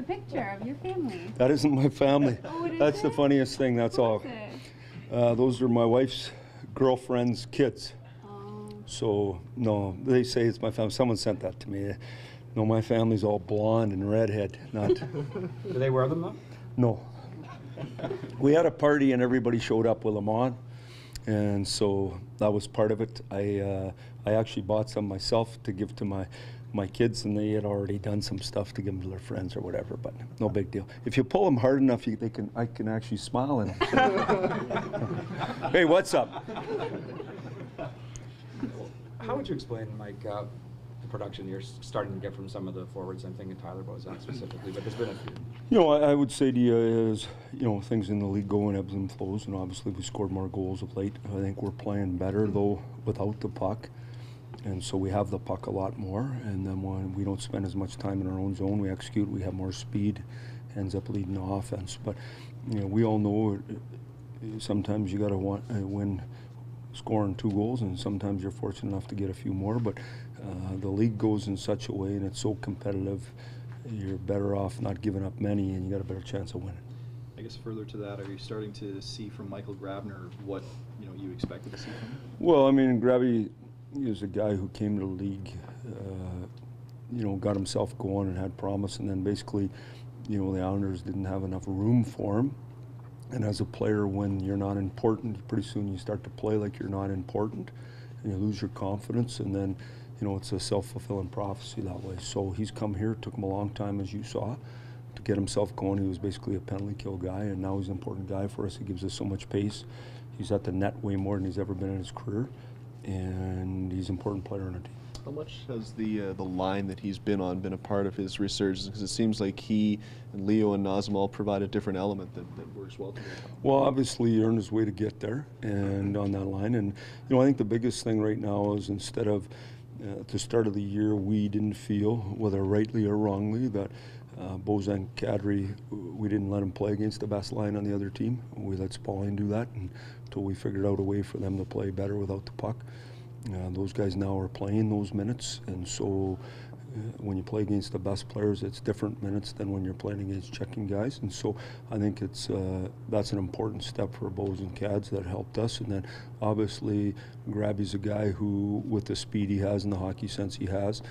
picture of your family. That isn't my family. Oh, it That's the isn't? funniest thing, that's all. Who is it? Those are my wife's girlfriend's kids. Oh. So, no, they say it's my family. Someone sent that to me. No, my family's all blonde and redhead, not... Do they wear them though? No. We had a party and everybody showed up with them on, and so that was part of it. I actually bought some myself to give to my kids, and they had already done some stuff to give them to their friends or whatever, but no big deal. If you pull them hard enough, I can actually smile at them. Hey, what's up? How would you explain, Mike, the production you're starting to get from some of the forwards? I'm thinking Tyler Bozak specifically, but there's been a few. You know, I would say to you is, you know, things in the league go in ebbs and flows, and obviously we scored more goals of late. I think we're playing better, though, without the puck. And so we have the puck a lot more, and then when we don't spend as much time in our own zone, we execute, we have more speed, ends up leading the offense. But, you know, we all know sometimes you got to win scoring 2 goals, and sometimes you're fortunate enough to get a few more. But the league goes in such a way, and it's so competitive, you're better off not giving up many, and you got a better chance of winning. I guess further to that, are you starting to see from Michael Grabner what you expected to see from him? Well, I mean, Grabby is a guy who came to the league, got himself going and had promise, and then basically, the Islanders didn't have enough room for him. And as a player, when you're not important, pretty soon you start to play like you're not important, and you lose your confidence, and then, it's a self-fulfilling prophecy that way. So he's come here, it took him a long time, as you saw, to get himself going. He was basically a penalty kill guy, and now he's an important guy for us. He gives us so much pace. He's at the net way more than he's ever been in his career, and he's an important player on our team. How much has the line that he's been on been a part of his resurgence? Because it seems like he and Leo and Nazem all provide a different element that works well together. Well, obviously he earned his way to get there and on that line. And, I think the biggest thing right now is instead of at the start of the year we didn't feel, whether rightly or wrongly, that Bozak and Kadri, we didn't let him play against the best line on the other team. We let Spalling do that until we figured out a way for them to play better without the puck. Those guys now are playing those minutes, and so when you play against the best players, it's different minutes than when you're playing against checking guys. And so I think it's that's an important step for Boz and Cads that helped us. And then obviously Grabby's a guy who, with the speed he has and the hockey sense he has,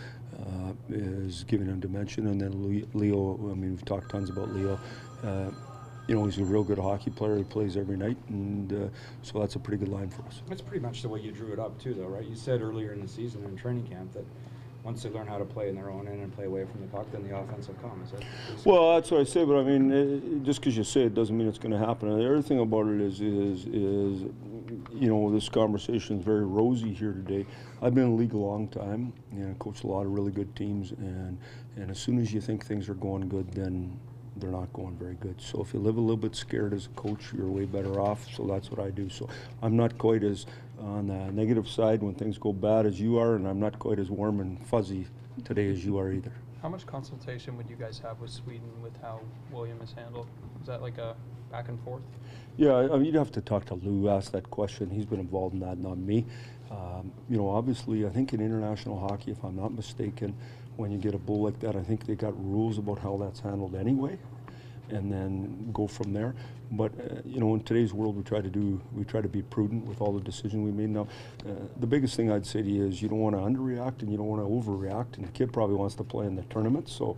is giving him dimension. And then Leo, I mean, we've talked tons about Leo. He's a real good hockey player. He plays every night, and so that's a pretty good line for us. That's pretty much the way you drew it up too, though, right? You said earlier in the season in training camp that once they learn how to play in their own end and play away from the puck, then the offense will come. Is that well, that's what I say, but I mean, just because you say it doesn't mean it's going to happen. And the other thing about it is this conversation is very rosy here today. I've been in the league a long time and coached a lot of really good teams, and as soon as you think things are going good, then they're not going very good. So if you live a little bit scared as a coach, you're way better off. So that's what I do. So I'm not quite as on the negative side when things go bad as you are, and I'm not quite as warm and fuzzy today as you are either. How much consultation would you guys have with Sweden with how William is handled? Is that like a back and forth? Yeah, I mean, you'd have to talk to Lou, ask that question. He's been involved in that, not me. Obviously, I think in international hockey, if I'm not mistaken, when you get a bull like that, I think they got rules about how that's handled anyway, and then go from there. But in today's world, we try to be prudent with all the decisions we made. Now, the biggest thing I'd say to you is you don't want to underreact and you don't want to overreact. And the kid probably wants to play in the tournament, so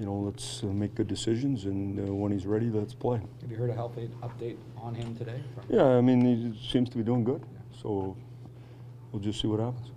let's make good decisions. And when he's ready, let's play. Have you heard a health update on him today? Yeah, I mean, he seems to be doing good. So we'll just see what happens.